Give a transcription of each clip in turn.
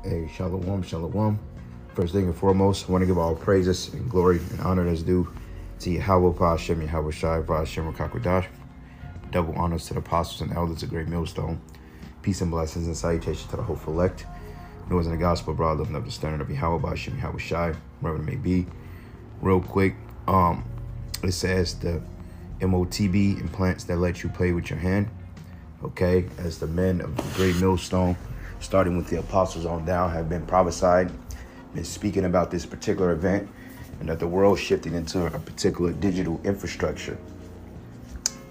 Hey, shalom, shalom. First thing and foremost, I want to give all praises and glory and honor that's due to Yahweh, Hashem, Yahweh Shai, Hashem, Rakakwadash. Double honors to the apostles and elders of Great Millstone. Peace and blessings and salutations to the hopeful elect. Noise in the gospel, broad, lifting up the standard of Yahweh, Hashem, Yahweh Shai, wherever it may be. Real quick, it says the MOTB implants that let you play with your hand. Okay, as the men of the Great Millstone, starting with the apostles on down, have been prophesied, been speaking about this particular event, and that the world shifting into a particular digital infrastructure.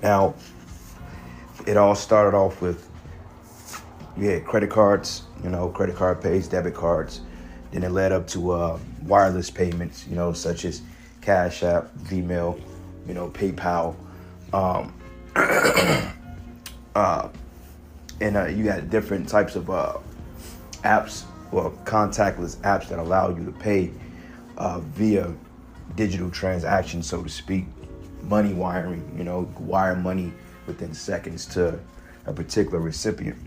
Now, it all started off with, credit cards, credit card pays, debit cards. Then it led up to wireless payments, such as Cash App, Vmail, PayPal. And you got different types of apps, or contactless apps that allow you to pay via digital transactions, so to speak. Money wiring, wire money within seconds to a particular recipient.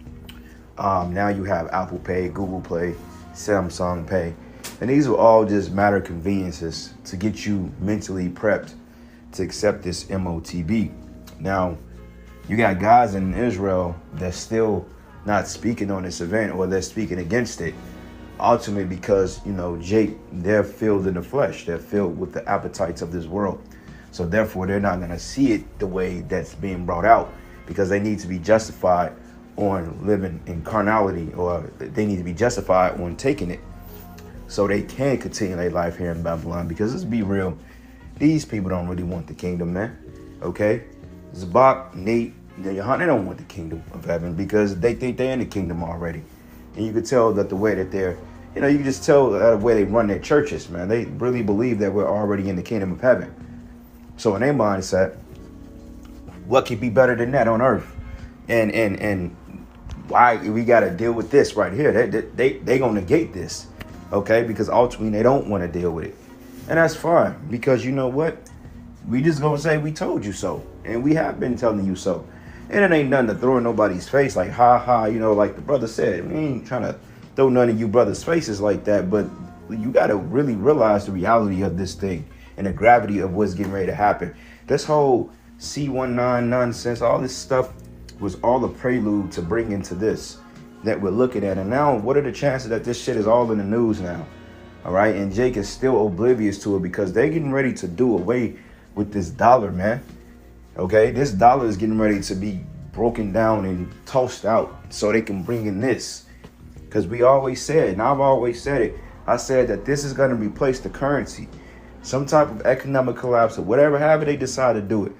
Now you have Apple Pay, Google Pay, Samsung Pay. And these are all just matter of conveniences to get you mentally prepped to accept this MOTB. Now, you got guys in Israel that's still not speaking on this event, or they're speaking against it. Ultimately because, Jake, they're filled in the flesh. They're filled with the appetites of this world. So therefore, they're not going to see it the way that's being brought out, because they need to be justified on living in carnality, or they need to be justified on taking it so they can continue their life here in Babylon. Because let's be real, these people don't really want the kingdom, man. Okay? Zabak, Nate, Yohanan, they don't want the kingdom of heaven because they think they're in the kingdom already. And you can tell that the way that they're, you can just tell the way they run their churches, man. They really believe that we're already in the kingdom of heaven. So in their mindset, what could be better than that on earth? And why we got to deal with this right here? They gonna negate this, okay? Because ultimately they don't want to deal with it, and that's fine. Because you know what? We just gonna say we told you so, and we have been telling you so. And it ain't nothing to throw in nobody's face like ha ha, like the brother said. We ain't trying to throw none of you brothers' faces like that, but you got to really realize the reality of this thing and the gravity of what's getting ready to happen. This whole C19 nonsense, all this stuff was all a prelude to bring into this that we're looking at. And now, what are the chances that this shit is all in the news now? All right, and Jake is still oblivious to it because they're getting ready to do away with this dollar, man. Okay, this dollar is getting ready to be broken down and tossed out so they can bring in this. Because we always said, and I've always said it, I said that this is going to replace the currency. Some type of economic collapse or whatever, however they decide to do it.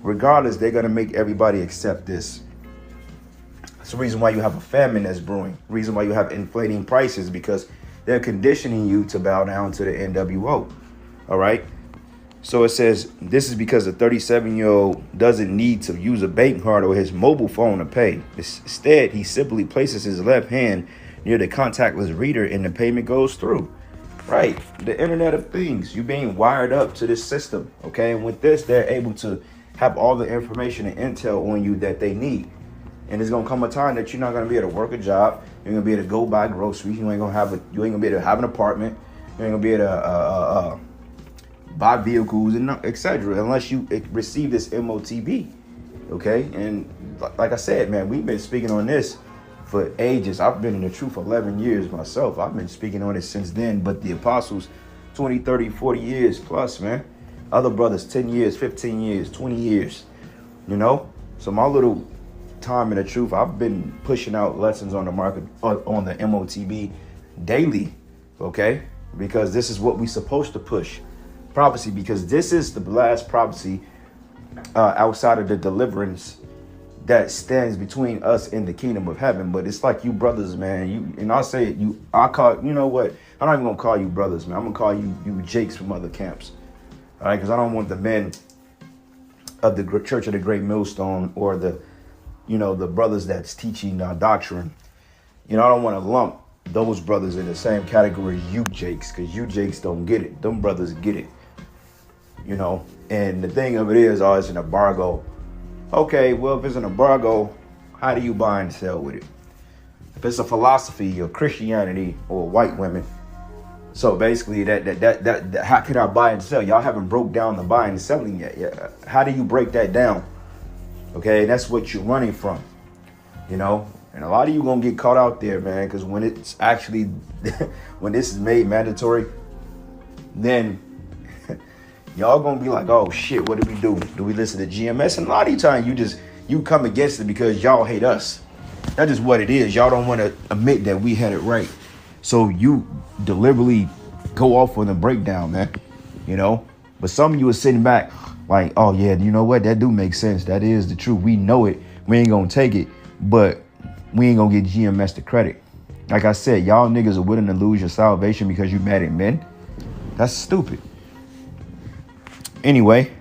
Regardless, they're going to make everybody accept this. That's the reason why you have a famine that's brewing. The reason why you have inflating prices, because they're conditioning you to bow down to the NWO. All right. So it says this is because the 37-year-old doesn't need to use a bank card or his mobile phone to pay. Instead, he simply places his left hand near the contactless reader and the payment goes through. Right. The Internet of Things. You're being wired up to this system. OK, and with this, they're able to have all the information and intel on you that they need. And there's going to come a time that you're not going to be able to work a job. You're going to be able to go buy groceries. You ain't going to be able to have an apartment. You ain't going to be able to buy vehicles and etc. unless you receive this MOTB. Okay. And like I said, man, we've been speaking on this for ages. I've been in the truth for 11 years myself. I've been speaking on it since then. But the apostles, 20, 30, 40 years plus, man. Other brothers, 10 years, 15 years, 20 years, So my little time in the truth, I've been pushing out lessons on the market, on the MOTB daily, okay? Because this is what we're supposed to push. Prophecy, because this is the last prophecy outside of the deliverance that stands between us and the kingdom of heaven. But it's like you brothers, man, and I'll say it, I call, you know what? I'm not even gonna call you brothers, man. I'm gonna call you Jakes from other camps. All right, because I don't want the men of the Church of the Great Millstone or the brothers that's teaching doctrine. I don't want to lump those brothers in the same category as you Jakes, because you Jakes don't get it. Them brothers get it. And the thing of it is, it's an embargo. Okay, well, if it's an embargo, how do you buy and sell with it? if it's a philosophy or Christianity or white women. So basically, that how can I buy and sell? Y'all haven't broke down the buying and selling yet. Yeah. How do you break that down? Okay, that's what you're running from, you know. And a lot of you gonna get caught out there, man, because when it's actually when this is made mandatory, then y'all gonna be like, oh shit, what do we do? Do we listen to GMS? And a lot of times you come against it because y'all hate us. That's just what it is. Y'all don't want to admit that we had it right. So you deliberately go off on the breakdown, man. You know? But some of you are sitting back like, oh yeah, you know what? That do make sense. That is the truth. We know it. We ain't gonna take it. But we ain't gonna get GMS the credit. Like I said, y'all niggas are willing to lose your salvation because you mad at men. That's stupid. Anyway,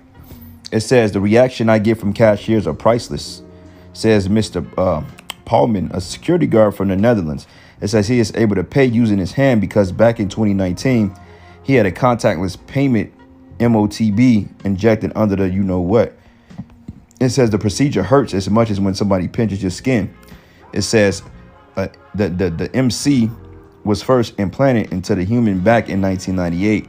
it says the reaction I get from cashiers are priceless, says Mr. Paulman, a security guard from the Netherlands. It says he is able to pay using his hand because back in 2019, he had a contactless payment MOTB injected under the you know what. It says the procedure hurts as much as when somebody pinches your skin. It says the MC was first implanted into the human back in 1998,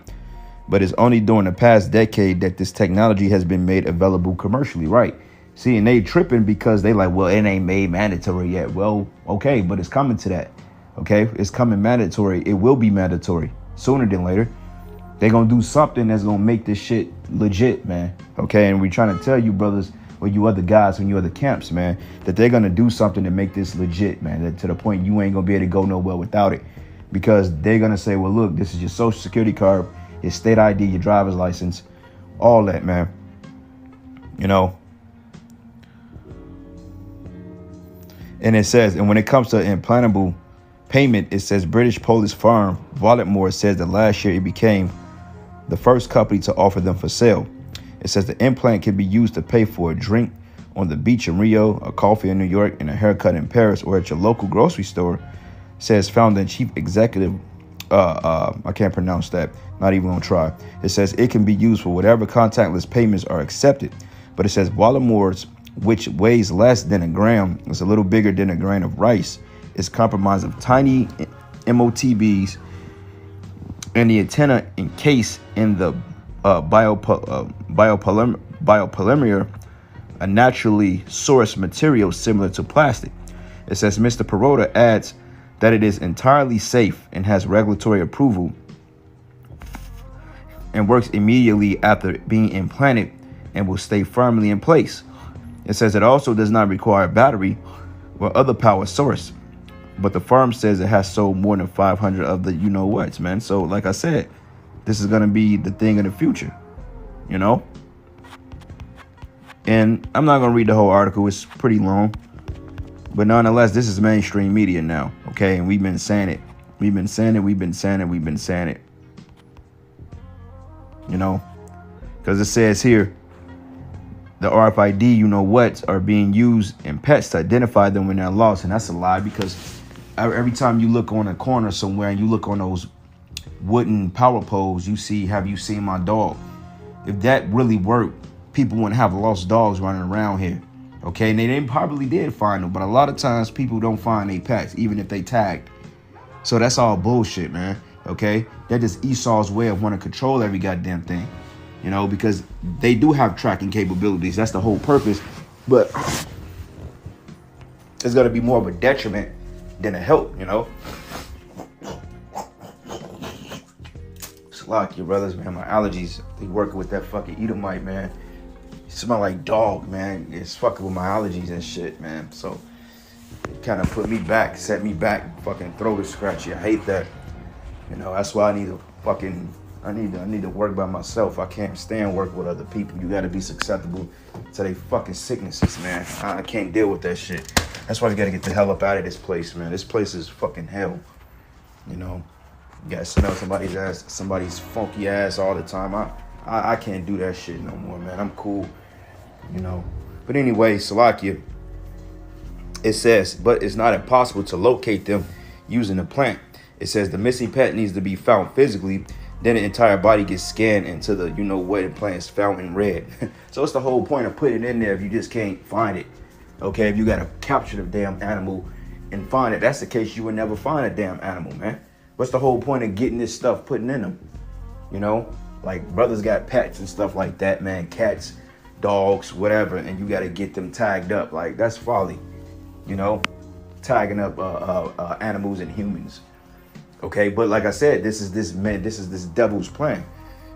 but it's only during the past decade that this technology has been made available commercially, right? See, and they tripping because they like, well, it ain't made mandatory yet. Well, okay, but it's coming to that. Okay, it's coming mandatory. It will be mandatory sooner than later. They're going to do something that's going to make this shit legit, man. Okay, and we're trying to tell you, brothers, or you other guys from you other camps, man, that they're going to do something to make this legit, man, that to the point you ain't going to be able to go nowhere without it. Because they're going to say, well, look, this is your social security card, your state ID, your driver's license, all that, man. You know. And it says, and when it comes to implantable payment, it says British Polish firm Walletmore says that last year it became the first company to offer them for sale. It says the implant can be used to pay for a drink on the beach in Rio, a coffee in New York, and a haircut in Paris, or at your local grocery store, says founder and chief executive. I can't pronounce that. Not even gonna try. It says it can be used for whatever contactless payments are accepted. But it says Walletmore's, which weighs less than a gram, it's a little bigger than a grain of rice, is comprised of tiny MOTBs and the antenna encased in the biopolymer, a naturally sourced material similar to plastic. It says Mr. Perota adds that it is entirely safe and has regulatory approval and works immediately after being implanted and will stay firmly in place. It says it also does not require a battery or other power source. But the firm says it has sold more than 500 of the you know what's, man. So like I said, this is going to be the thing in the future, you know. And I'm not going to read the whole article. It's pretty long. But nonetheless, this is mainstream media now. OK, and we've been saying it. We've been saying it. You know, because it says here the RFID, you know what, are being used in pets to identify them when they're lost. And that's a lie, because every time you look on a corner somewhere and you look on those wooden power poles, you see, have you seen my dog? If that really worked, people wouldn't have lost dogs running around here. Okay, and they probably did find them, but a lot of times people don't find their pets, even if they tagged. So that's all bullshit, man. Okay, that just Esau's way of wanting to control every goddamn thing, you know, because they do have tracking capabilities. That's the whole purpose, but it's gonna be more of a detriment than a help, you know. Slack your brothers, man. My allergies, they working with that fucking Edomite, man. It smell like dog, man. It's fucking with my allergies and shit, man. So it kind of put me back, set me back, fucking throat is scratchy. I hate that. You know, that's why I need to fucking, I need to work by myself. I can't stand work with other people. You gotta be susceptible to their fucking sicknesses, man. I can't deal with that shit. That's why you gotta get the hell up out of this place, man. This place is fucking hell. You know, you gotta smell somebody's ass, somebody's funky ass all the time. I can't do that shit no more, man. I'm cool, you know. But anyway, Salakia, it says, but it's not impossible to locate them using the plant. It says the missing pet needs to be found physically. Then the entire body gets scanned into the, you know what, implant is found in red. So it's the whole point of putting it in there if you just can't find it. Okay, if you got to capture the damn animal and find it. That's the case, you would never find a damn animal, man. What's the whole point of getting this stuff putting in them? You know, like brothers got pets and stuff like that, man. Cats, dogs, whatever, and you got to get them tagged up. Like, that's folly, you know, tagging up animals and humans. Okay, but like I said, this is this devil's plan.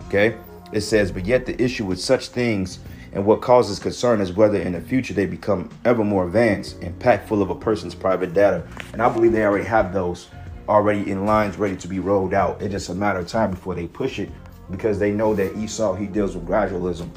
Okay, it says, but yet the issue with such things and what causes concern is whether in the future they become ever more advanced and packed full of a person's private data. And I believe they already have those already in lines ready to be rolled out. It's just a matter of time before they push it, because they know that Esau, he deals with gradualism.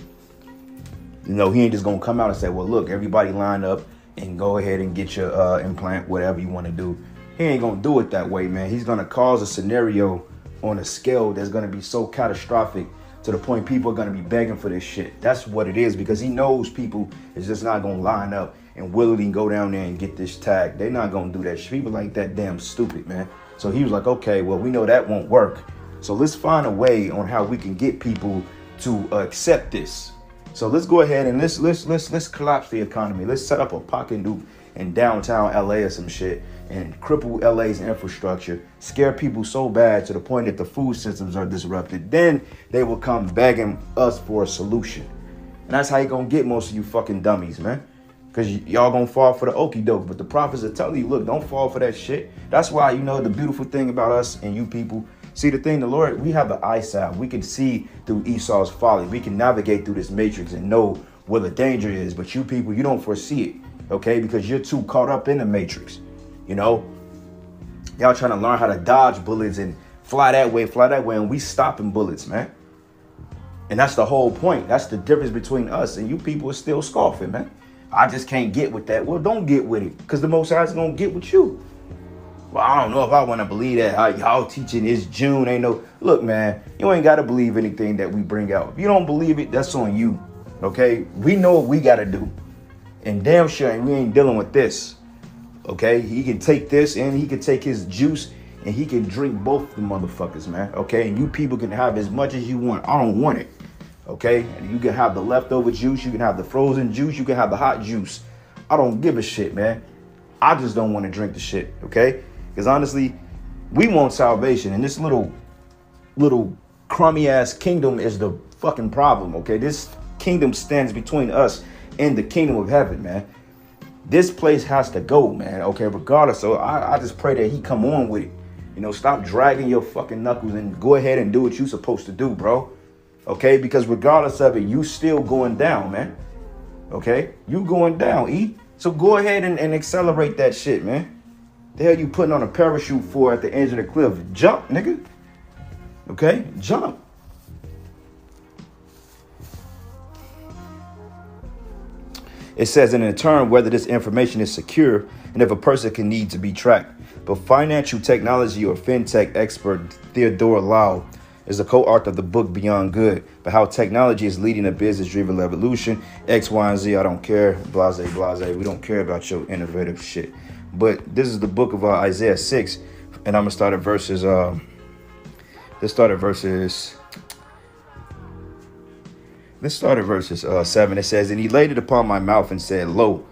You know, he ain't just gonna come out and say, well, look, everybody line up and go ahead and get your implant, whatever you want to do. He ain't gonna do it that way, man. He's gonna cause a scenario on a scale that's gonna be so catastrophic to the point people are gonna be begging for this shit. That's what it is, because he knows people is just not gonna line up and willingly go down there and get this tag. They're not gonna do that shit. People like that damn stupid, man. So he was like, okay, well, we know that won't work. So let's find a way on how we can get people to accept this. So let's go ahead and let's collapse the economy. Let's set up a pocket nuke in downtown LA or some shit and cripple LA's infrastructure, scare people so bad to the point that the food systems are disrupted. Then they will come begging us for a solution. And that's how you gonna get most of you fucking dummies, man. Because y'all gonna fall for the okie doke. But the prophets are telling you, look, don't fall for that shit. That's why, you know, the beautiful thing about us and you people, see, the thing, the Lord, we have the eyesight. We can see through Esau's folly. We can navigate through this matrix and know where the danger is. But you people, you don't foresee it, okay? Because you're too caught up in the matrix, you know? Y'all trying to learn how to dodge bullets and fly that way, and we stopping bullets, man. And that's the whole point. That's the difference between us, and you people are still scoffing, man. I just can't get with that. Well, don't get with it, because the Most High is going to get with you. Well, I don't know if I want to believe that. Y'all teaching is June. Ain't no... Look, man, you ain't got to believe anything that we bring out. If you don't believe it, that's on you, okay? We know what we got to do. And damn sure we ain't dealing with this, okay? He can take this and he can take his juice and he can drink both the motherfuckers, man, okay? And you people can have as much as you want. I don't want it, okay? And you can have the leftover juice. You can have the frozen juice. You can have the hot juice. I don't give a shit, man. I just don't want to drink the shit, okay? Because honestly, we want salvation, and this little crummy ass kingdom is the fucking problem, okay? This kingdom stands between us and the kingdom of heaven, man. This place has to go, man, okay, regardless. So I just pray that he come on with it. You know, stop dragging your fucking knuckles and go ahead and do what you're supposed to do, bro. Okay, because regardless of it, you still going down, man. Okay, you going down, E. So go ahead and accelerate that shit, man. The hell you putting on a parachute for at the edge of the cliff? Jump, nigga. Okay, jump. It says in turn whether this information is secure and if a person can need to be tracked. But financial technology or fintech expert Theodore Lau is the co-author of the book Beyond Good, but how technology is leading a business-driven revolution. X, Y, and Z, I don't care. Blase, blase. We don't care about your innovative shit. But this is the book of Isaiah 6, and I'm gonna start at verses. Let's start at verses 7. It says, and he laid it upon my mouth and said, lo,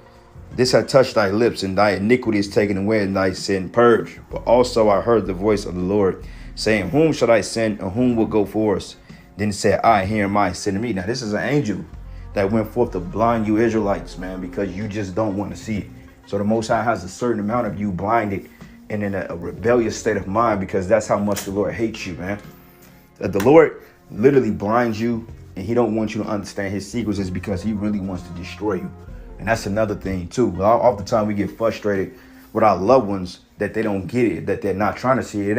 this hath touched thy lips, and thy iniquity is taken away, and thy sin purged. But also I heard the voice of the Lord saying, whom shall I send, and whom will go for us? Then he said, I, here am I, send me. Now this is an angel that went forth to blind you Israelites, man, because you just don't want to see it. So the Most High has a certain amount of you blinded and in a rebellious state of mind, because that's how much the Lord hates you, man. That the Lord literally blinds you, and he don't want you to understand his secrets, is because he really wants to destroy you. And that's another thing too. Oftentimes we get frustrated with our loved ones that they don't get it, that they're not trying to see it.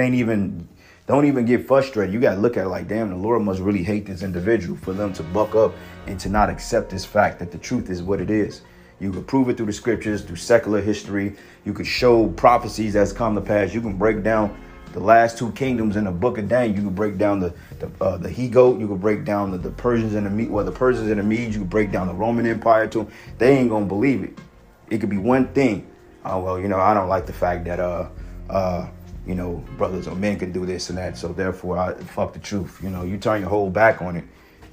Don't even get frustrated. You got to look at it like, damn, the Lord must really hate this individual for them to buck up and to not accept this fact that the truth is what it is. You can prove it through the scriptures, through secular history. You could show prophecies that's come to pass. You can break down the last two kingdoms in the book of Daniel. You can break down the he-goat. You can break down the Persians and the Medes. Well, the Persians and the Medes. You can break down the Roman Empire too. They ain't gonna believe it. It could be one thing. Well, you know, I don't like the fact that you know, brothers or men can do this and that. So therefore, I fuck the truth. You know, you turn your whole back on it.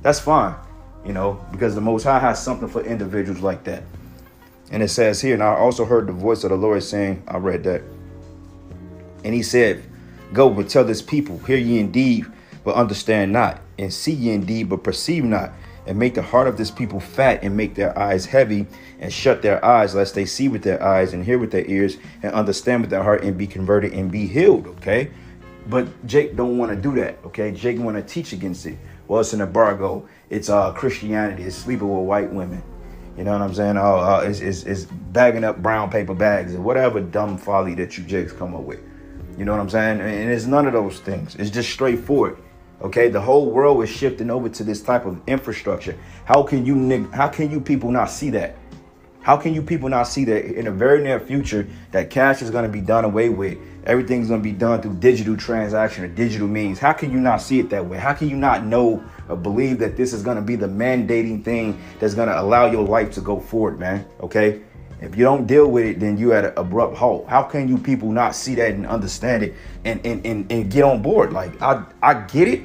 That's fine. You know, because the Most High has something for individuals like that. And it says here, and I also heard the voice of the Lord saying, I read that. And he said, go, but tell this people, hear ye indeed, but understand not, and see ye indeed, but perceive not, and make the heart of this people fat, and make their eyes heavy, and shut their eyes, lest they see with their eyes, and hear with their ears, and understand with their heart, and be converted, and be healed, okay? But Jake don't want to do that, okay? Jake want to teach against it. Well, it's an embargo. It's Christianity. It's sleeping with white women. You know what I'm saying? It's bagging up brown paper bags or whatever dumb folly that you Jakes come up with. You know what I'm saying? And it's none of those things. It's just straightforward. Okay, the whole world is shifting over to this type of infrastructure. How can you people not see that? How can you people not see that in the very near future that cash is going to be done away with? Everything's going to be done through digital transaction or digital means. How can you not see it that way? How can you not know or believe that this is going to be the mandating thing that's going to allow your life to go forward, man? Okay. If you don't deal with it, then you at an abrupt halt. How can you people not see that and understand it and get on board? Like, I get it,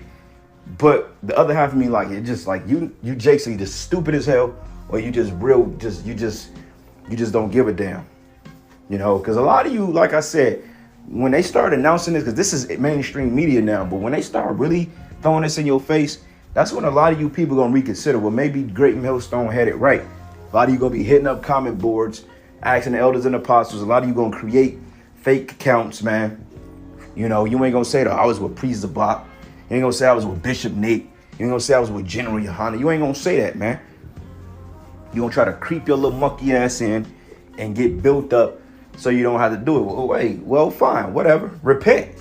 but the other half of me, like, it just like you Jakes are just stupid as hell, or you just you just don't give a damn, you know? Because a lot of you, like I said, when they start announcing this, because this is mainstream media now, but when they start really throwing this in your face, that's when a lot of you people gonna reconsider. Well, maybe Great Millstone had it right. A lot of you gonna be hitting up comment boards, asking the elders and apostles. A lot of you gonna create fake accounts, man. You know, you ain't gonna say that I was with Priest Zabak. You ain't gonna say I was with Bishop Nate. You ain't gonna say I was with General Yohana. You ain't gonna say that, man. You gonna try to creep your little monkey ass in and get built up so you don't have to do it. Well, wait, well, fine, whatever. Repent.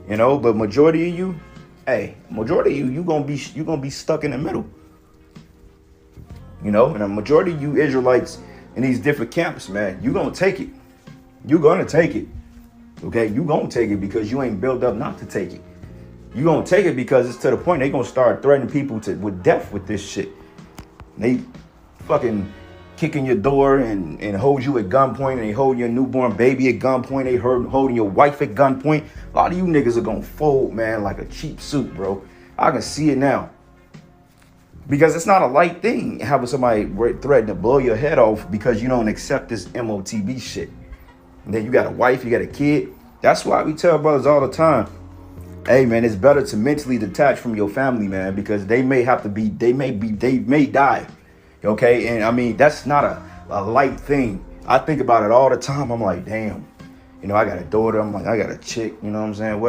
You know, but majority of you, you gonna be stuck in the middle. You know, and a majority of you Israelites in these different camps, man, you gonna take it. You gonna take it. Okay, you gonna take it because you ain't built up not to take it. You gonna take it because it's to the point they gonna start threatening people with death with this shit. They fucking kicking your door and hold you at gunpoint, and they hold your newborn baby at gunpoint. They holding your wife at gunpoint. A lot of you niggas are gonna fold, man, like a cheap suit, bro. I can see it now. Because it's not a light thing having somebody threaten to blow your head off because you don't accept this MOTB shit. And then you got a wife, you got a kid. That's why we tell brothers all the time, hey man, it's better to mentally detach from your family, man, because they may die. Okay, and I mean, that's not a light thing. I think about it all the time. I'm like, damn, you know, I got a daughter. I'm like, I got a chick, you know what I'm saying?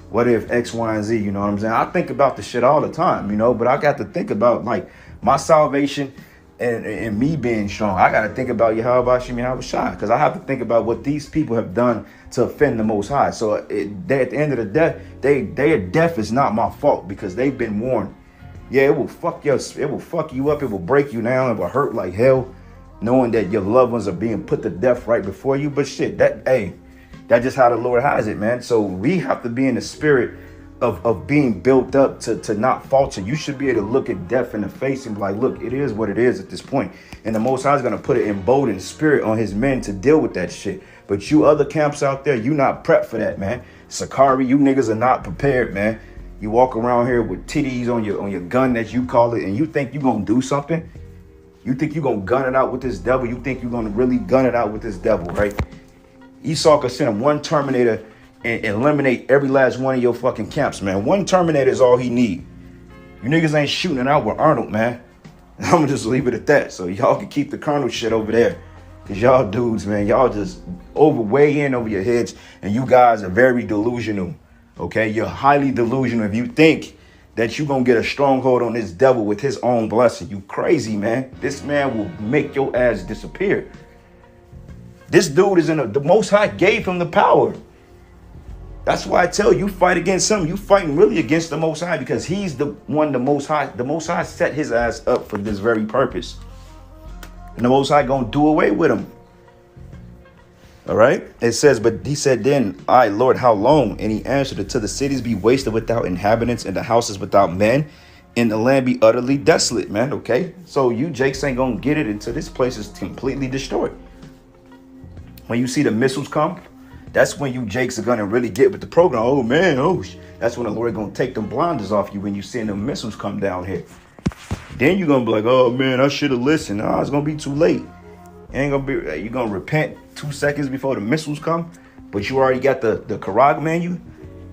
What if X, Y, and Z, you know what I'm saying? I think about the shit all the time, you know, but I got to think about like my salvation and me being strong. I got to think about Yahweh Hashem Yahweh Shai, because I have to think about what these people have done to offend the Most High. So at the end of the day, their death is not my fault because they've been warned. Yeah, it will fuck you up. It will break you down. It will hurt like hell, knowing that your loved ones are being put to death right before you. But shit, that's just how the Lord has it, man. So we have to be in the spirit of being built up to not falter. You should be able to look at death in the face and be like, look, it is what it is at this point. And the Most High is going to put an emboldened spirit on his men to deal with that shit. But you other camps out there, you not prepped for that, man. Sakari, you niggas are not prepared, man. You walk around here with titties on your gun, as you call it, and you think you're going to do something? You think you're going to gun it out with this devil? You think you're going to really gun it out with this devil, right? Esau could send him one Terminator and eliminate every last one of your fucking camps, man. One Terminator is all he need. You niggas ain't shooting it out with Arnold, man. I'm going to just leave it at that. So y'all can keep the Colonel shit over there. Because y'all dudes, man, y'all just way in over your heads. And you guys are very delusional. Okay, you're highly delusional if you think that you're going to get a stronghold on this devil with his own blessing. You crazy, man. This man will make your ass disappear. This dude is the Most High gave him the power. That's why I tell you, fight against him. You fighting really against the Most High because he's the one the Most High set his ass up for this very purpose. And the Most High going to do away with him. All right. It says, but he said then, I, Lord, how long? And he answered, until the cities be wasted without inhabitants and the houses without men and the land be utterly desolate, man. Okay. So you Jakes ain't going to get it until this place is completely destroyed. When you see the missiles come, that's when you Jakes are going to really get with the program. Oh, man. That's when the Lord going to take them blinders off you when you see them missiles come down here. Then you're going to be like, oh, man, I should have listened. It's going to be too late. You ain't gonna be. You gonna repent 2 seconds before the missiles come, but you already got the Quran menu.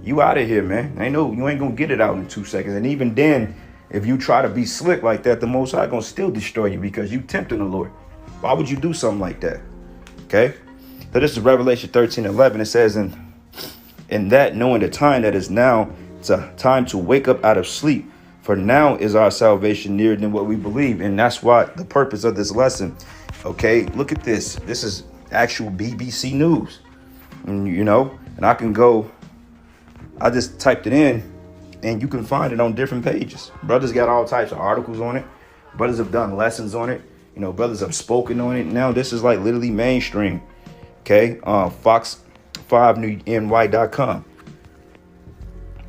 You out of here, man. I know you ain't gonna get it out in 2 seconds. And even then, if you try to be slick like that, the Most High gonna still destroy you because you tempting the Lord. Why would you do something like that? Okay. So this is Revelation 13:11. It says, in that knowing the time that is now, it's a time to wake up out of sleep. For now is our salvation nearer than what we believe. And that's what the purpose of this lesson. Okay, look at this. This is actual BBC News. And, you know, and I can go, I just typed it in and you can find it on different pages. Brothers got all types of articles on it. Brothers have done lessons on it. You know, brothers have spoken on it. Now this is like literally mainstream. Okay, Fox5NY.com.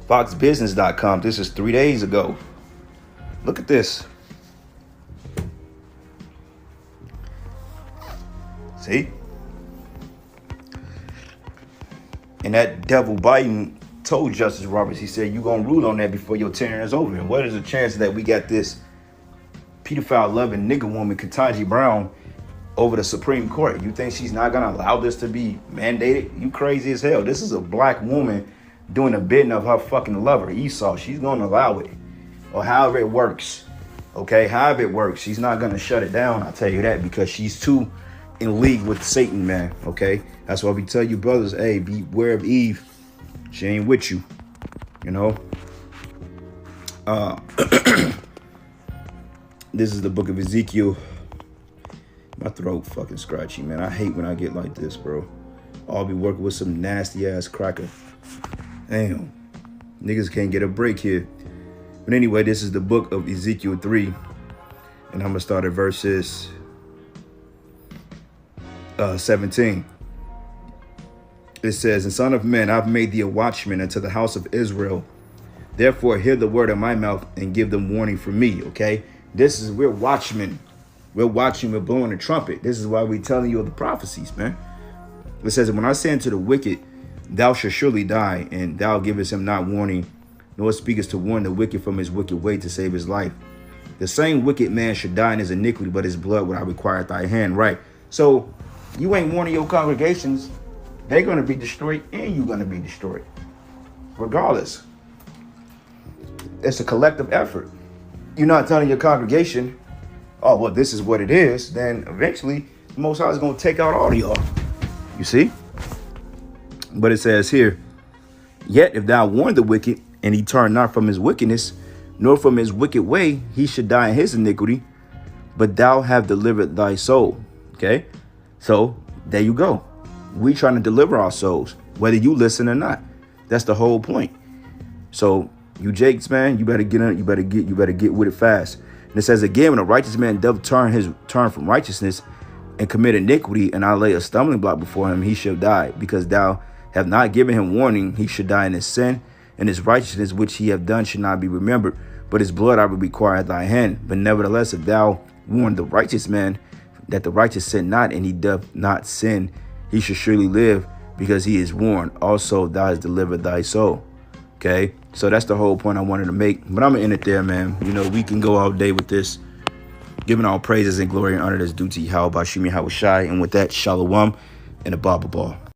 FoxBusiness.com. This is 3 days ago. Look at this. See? And that devil Biden told Justice Roberts, he said, you're going to rule on that before your tenure is over. And what is the chance that we got this pedophile-loving nigga woman, Ketanji Brown, over the Supreme Court? You think she's not going to allow this to be mandated? You crazy as hell. This is a black woman doing the bidding of her fucking lover, Esau. She's going to allow it. Or however it works. Okay, however it works. She's not going to shut it down, I'll tell you that, because she's too in league with Satan, man. Okay, that's why we tell you brothers, hey, beware of Eve. She ain't with you, you know. This is the book of Ezekiel. My throat fucking scratchy, man. I hate when I get like this, bro. I'll be working with some nasty ass cracker. Damn, niggas can't get a break here. But anyway, this is the book of Ezekiel 3. And I'm going to start at verses 17. It says, and son of man, I've made thee a watchman unto the house of Israel. Therefore, hear the word of my mouth and give them warning from me. Okay, we're watchmen. We're watching, we're blowing a trumpet. This is why we're telling you of the prophecies, man. It says, when I say unto the wicked, thou shalt surely die, and thou givest him not warning, nor speakest to warn the wicked from his wicked way to save his life. The same wicked man should die in his iniquity, but his blood would I require at thy hand. Right. So you ain't warning your congregations. They're going to be destroyed and you're going to be destroyed. Regardless. It's a collective effort. You're not telling your congregation, oh, well, this is what it is. Then eventually the Most High is going to take out all of y'all. You see? But it says here, yet if thou warn the wicked, and he turn not from his wickedness, nor from his wicked way, he should die in his iniquity, but thou have delivered thy soul. Okay, so there you go. We trying to deliver our souls, whether you listen or not. That's the whole point. So you Jakes, man, you better get in. You better get with it fast. And it says again, when a righteous man doth turn from righteousness and commit iniquity, and I lay a stumbling block before him, he shall die, because thou have not given him warning. He should die in his sin, and his righteousness which he have done should not be remembered, but his blood I will require at thy hand. But nevertheless, if thou warn the righteous man that the righteous sin not, and he doth not sin, he should surely live, because he is warned. Also, thou hast delivered thy soul. Okay, so that's the whole point I wanted to make. But I'm gonna end it there, man. You know, we can go all day with this, giving all praises and glory and honor that's due to Yahweh Bashimi Hawashai. And with that, Shalom and a Baba Ball.